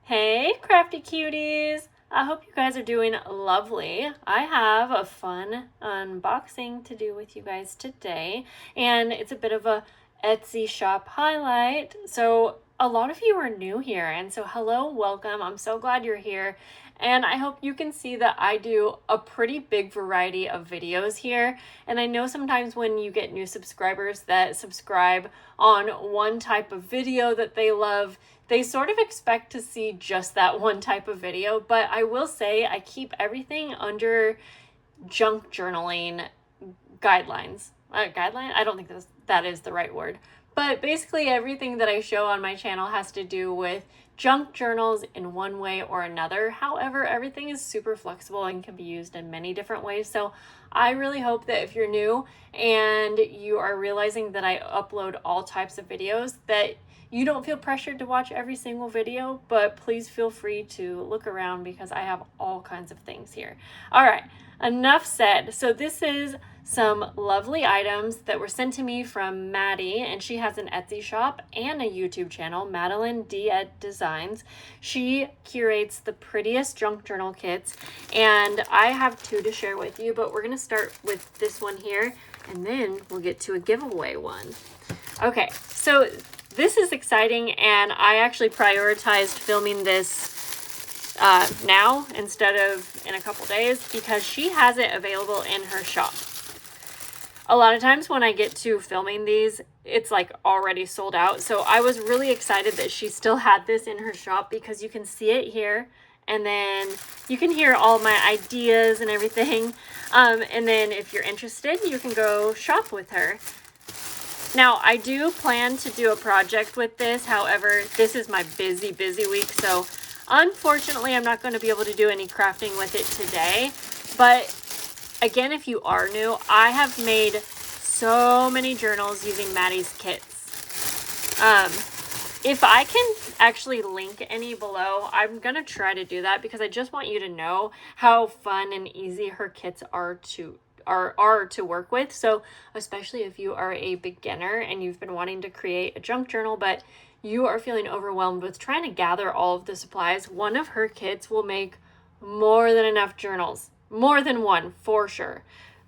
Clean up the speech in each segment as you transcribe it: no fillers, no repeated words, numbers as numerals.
Hey, crafty cuties! I hope you guys are doing lovely. I have a fun unboxing to do with you guys today, and it's a bit of a Etsy shop highlight. So a lot of you are new here, and so hello, welcome. I'm so glad you're here. And I hope you can see that I do a pretty big variety of videos here. And I know sometimes when you get new subscribers that subscribe on one type of video that they love, they sort of expect to see just that one type of video. But I will say I keep everything under junk journaling guidelines. Guideline? I don't think that is the right word. But basically everything that I show on my channel has to do with junk journals in one way or another. However, everything is super flexible and can be used in many different ways. So I really hope that if you're new and you are realizing that I upload all types of videos, that you don't feel pressured to watch every single video, but please feel free to look around because I have all kinds of things here. All right, enough said. So this is some lovely items that were sent to me from Maddie, and she has an Etsy shop and a YouTube channel, Meline Designs. She curates the prettiest junk journal kits, and I have two to share with you, but we're gonna start with this one here, and then we'll get to a giveaway one. Okay, so this is exciting, and I actually prioritized filming this now instead of in a couple days because she has it available in her shop. A lot of times when I get to filming these, it's like already sold out. So I was really excited that she still had this in her shop because you can see it here, and then you can hear all my ideas and everything. And then if you're interested, you can go shop with her. Now, I do plan to do a project with this. However, this is my busy week. So unfortunately, I'm not going to be able to do any crafting with it today. But again, if you are new, I have made so many journals using Maddie's kits. If I can actually link any below, I'm going to try to do that because I just want you to know how fun and easy her kits are to work with. So especially if you are a beginner and you've been wanting to create a junk journal, but you are feeling overwhelmed with trying to gather all of the supplies, one of her kits will make more than enough journals. More than one, for sure.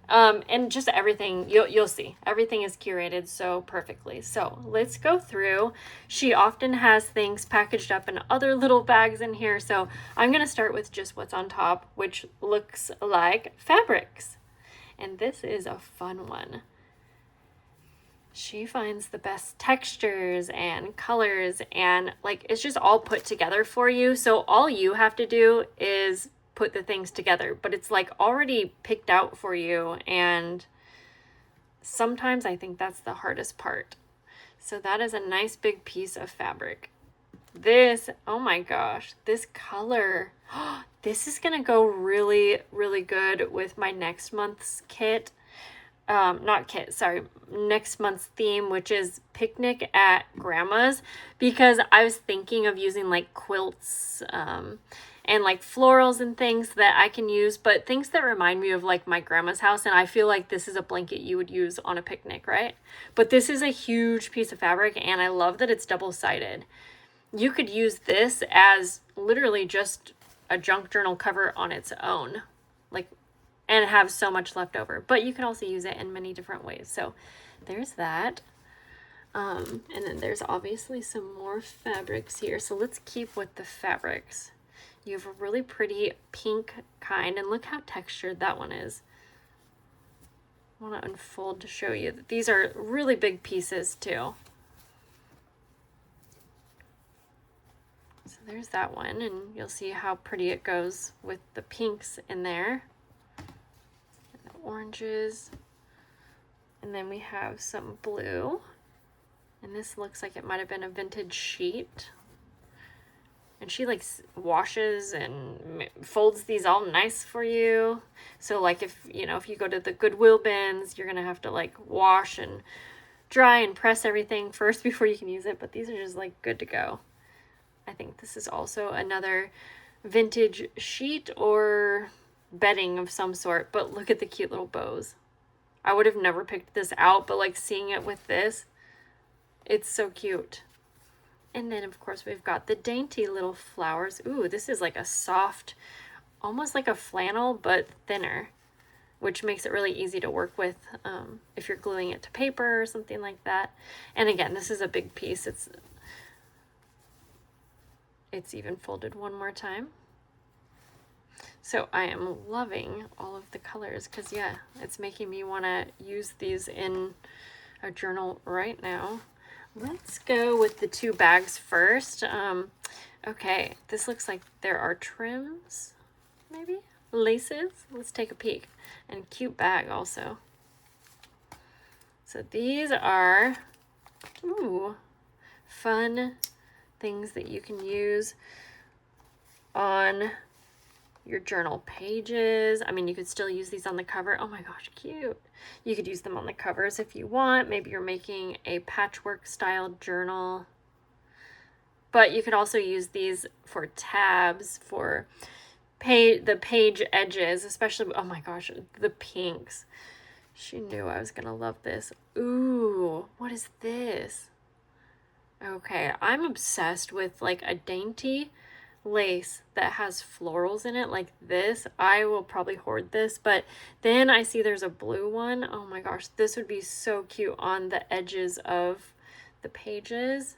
And just everything, you'll see. Everything is curated so perfectly. So let's go through. She often has things packaged up in other little bags in here. So I'm going to start with just what's on top, which looks like fabrics. And this is a fun one. She finds the best textures and colors, and like it's just all put together for you. So all you have to do is put the things together, but it's like already picked out for you, and sometimes I think that's the hardest part. So that is a nice big piece of fabric. This, oh my gosh, this color, this is gonna go really good with my next month's kit. Next month's theme, which is picnic at grandma's, because I was thinking of using like quilts and like florals and things that I can use, but things that remind me of like my grandma's house. And I feel like this is a blanket you would use on a picnic, right? But this is a huge piece of fabric, and I love that it's double-sided. You could use this as literally just a junk journal cover on its own, like, and have so much left over. But you can also use it in many different ways. So there's that. And then there's obviously some more fabrics here. So let's keep with the fabrics. You have a really pretty pink kind, and look how textured that one is. I want to unfold to show you that these are really big pieces too. So there's that one, and you'll see how pretty it goes with the pinks in there. And the oranges. And then we have some blue. And this looks like it might have been a vintage sheet. And she like washes and folds these all nice for you. So like if you go to the Goodwill bins, you're gonna have to like wash and dry and press everything first before you can use it. But these are just like good to go. I think this is also another vintage sheet or bedding of some sort. But look at the cute little bows. I would have never picked this out, but like seeing it with this, it's so cute. And then of course we've got the dainty little flowers. Ooh, this is like a soft, almost like a flannel, but thinner, which makes it really easy to work with if you're gluing it to paper or something like that. And again, this is a big piece. It's even folded one more time. So I am loving all of the colors because, yeah, it's making me want to use these in a journal right now. Let's go with the 2 bags first. Okay, this looks like there are trims, maybe? Laces. Let's take a peek. And cute bag also. So these are, ooh, fun things that you can use on your journal pages. I mean, you could still use these on the cover. Oh my gosh, cute. You could use them on the covers if you want. Maybe you're making a patchwork style journal. But you could also use these for tabs, for the page edges, especially, oh my gosh, the pinks. She knew I was gonna love this. Ooh, what is this? Okay, I'm obsessed with like a dainty lace that has florals in it like this. I will probably hoard this, but then I see there's a blue one. Oh my gosh, this would be so cute on the edges of the pages.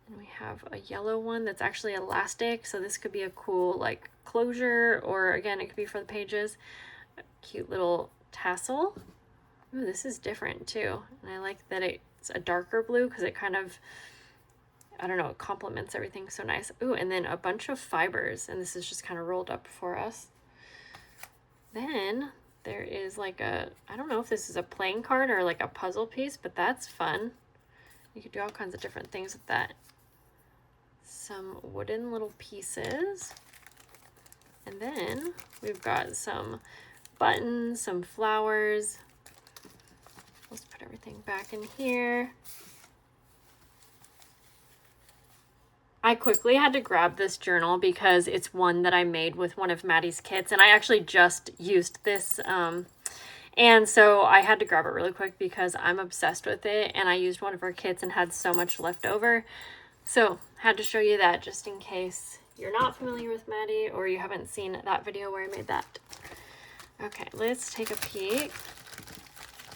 And we have a yellow one that's actually elastic, so this could be a cool like closure, or again, it could be for the pages. A cute little tassel. Ooh, this is different too. And I like that it's a darker blue because it kind of, I don't know, it complements everything so nice. Ooh, and then a bunch of fibers, and this is just kind of rolled up for us. Then there is like a, I don't know if this is a playing card or like a puzzle piece, but that's fun. You could do all kinds of different things with that. Some wooden little pieces. And then we've got some buttons, some flowers. Let's put everything back in here. I quickly had to grab this journal because it's one that I made with one of Maddie's kits, and I actually just used this. And so I had to grab it really quick because I'm obsessed with it, and I used one of her kits and had so much left over. So had to show you that just in case you're not familiar with Maddie or you haven't seen that video where I made that. Okay, let's take a peek.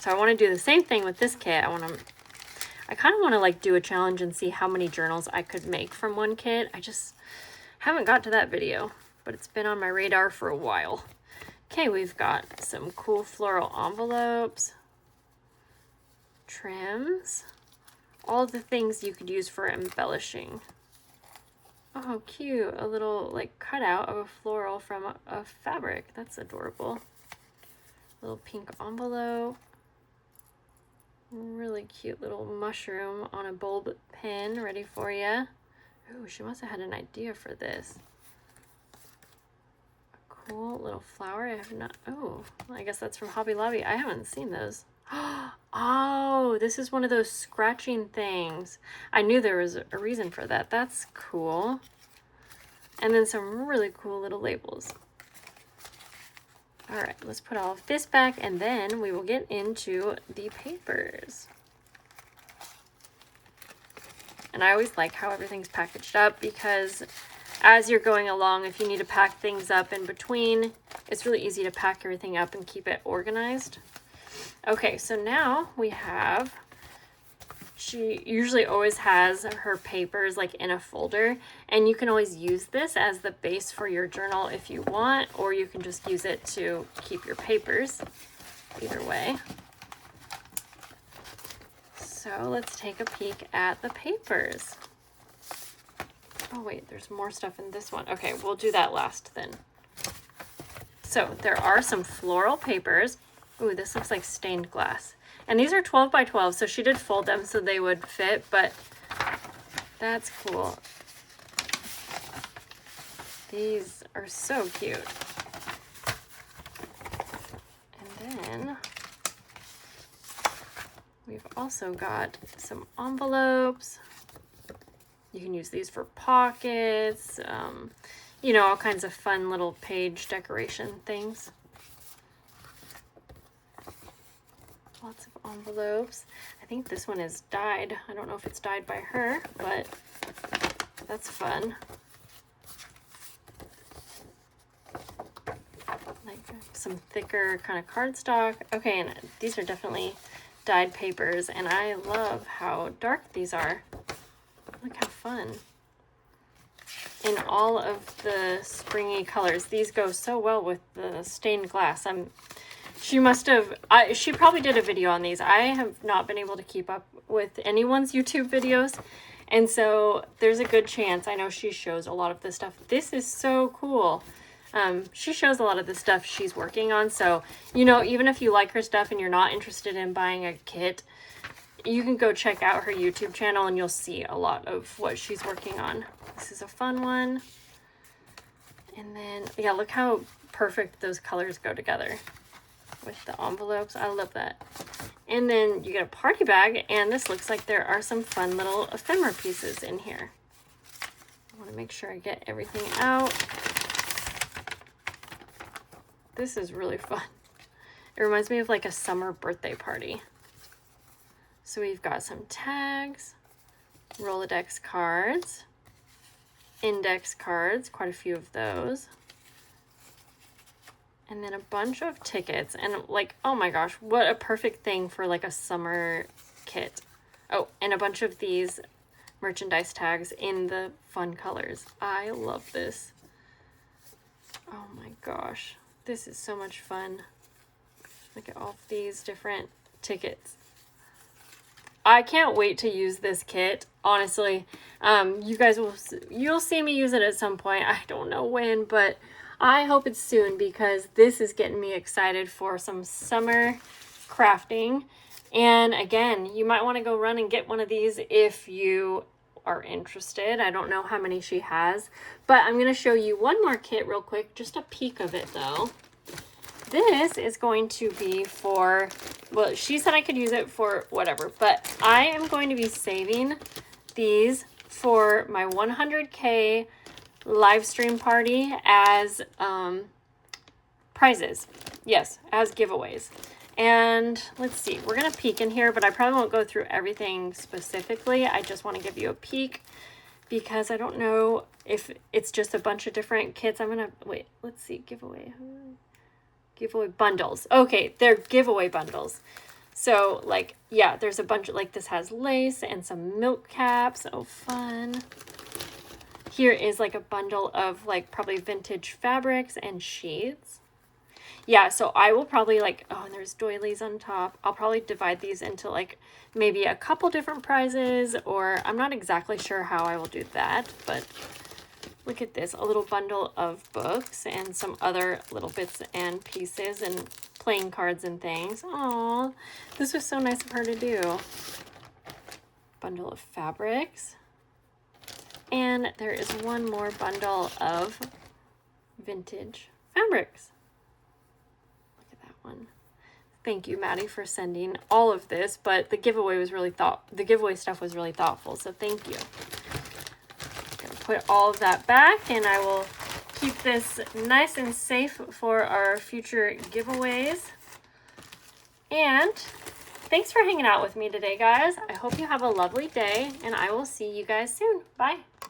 So I want to do the same thing with this kit. I kind of want to like do a challenge and see how many journals I could make from one kit. I just haven't got to that video, but it's been on my radar for a while. Okay, we've got some cool floral envelopes, trims, all the things you could use for embellishing. Oh, cute. A little like cutout of a floral from a fabric. That's adorable. Little pink envelope. Really cute little mushroom on a bulb pin ready for you. Ooh, she must have had an idea for this. A cool little flower. I have not, oh, I guess that's from Hobby Lobby. I haven't seen those. Oh, this is one of those scratching things. I knew there was a reason for that. That's cool. And then some really cool little labels. All right, let's put all of this back, and then we will get into the papers. And I always like how everything's packaged up, because as you're going along, if you need to pack things up in between, it's really easy to pack everything up and keep it organized. Okay, so now we have, she usually always has her papers like in a folder, and you can always use this as the base for your journal if you want, or you can just use it to keep your papers, either way. So let's take a peek at the papers. Oh wait, there's more stuff in this one. Okay, we'll do that last then. So there are some floral papers. Ooh, this looks like stained glass. And these are 12 by 12, so she did fold them so they would fit, but that's cool. These are so cute. And then we've also got some envelopes. You can use these for pockets, you know, all kinds of fun little page decoration things. Lots of envelopes. I think this one is dyed. I don't know if it's dyed by her, but that's fun. Like some thicker kind of cardstock. Okay, and these are definitely dyed papers, and I love how dark these are. Look how fun. In all of the springy colors. These go so well with the stained glass. She probably did a video on these. I have not been able to keep up with anyone's YouTube videos, and so there's a good chance. I know she shows a lot of this stuff. This is so cool. She shows a lot of the stuff she's working on, so, you know, even if you like her stuff and you're not interested in buying a kit, you can go check out her YouTube channel and you'll see a lot of what she's working on. This is a fun one. And then, yeah, look how perfect those colors go together with the envelopes. I love that. And then you get a party bag, and this looks like there are some fun little ephemera pieces in here. I want to make sure I get everything out. This is really fun. It reminds me of like a summer birthday party. So we've got some tags, Rolodex cards, index cards, quite a few of those. And then a bunch of tickets. And like, oh my gosh, what a perfect thing for like a summer kit. Oh, and a bunch of these merchandise tags in the fun colors. I love this. Oh my gosh. This is so much fun. Look at all of these different tickets. I can't wait to use this kit, honestly. You guys you'll see me use it at some point. I don't know when, but I hope it's soon, because this is getting me excited for some summer crafting. And again, you might want to go run and get one of these if you are interested. I don't know how many she has, but I'm going to show you one more kit real quick, just a peek of it though. This is going to be for, well, she said I could use it for whatever, but I am going to be saving these for my 100K live stream party as prizes. Yes, as giveaways. And let's see, we're going to peek in here, but I probably won't go through everything specifically. I just want to give you a peek because I don't know if it's just a bunch of different kits. I'm going to, wait, let's see, giveaway bundles. Okay, they're giveaway bundles. So like, yeah, there's a bunch of, like, this has lace and some milk caps. Oh, fun. Here is like a bundle of like probably vintage fabrics and sheets. Yeah, so I will probably like, oh, and there's doilies on top. I'll probably divide these into like maybe a couple different prizes, or I'm not exactly sure how I will do that, but look at this, a little bundle of books and some other little bits and pieces and playing cards and things. Aw, this was so nice of her to do. Bundle of fabrics. And there is one more bundle of vintage fabrics. One. Thank you, Maddie, for sending all of this, but the giveaway was really the giveaway stuff was really thoughtful, so thank you. I'm gonna put all of that back, and I will keep this nice and safe for our future giveaways. And thanks for hanging out with me today, guys. I hope you have a lovely day, and I will see you guys soon. Bye.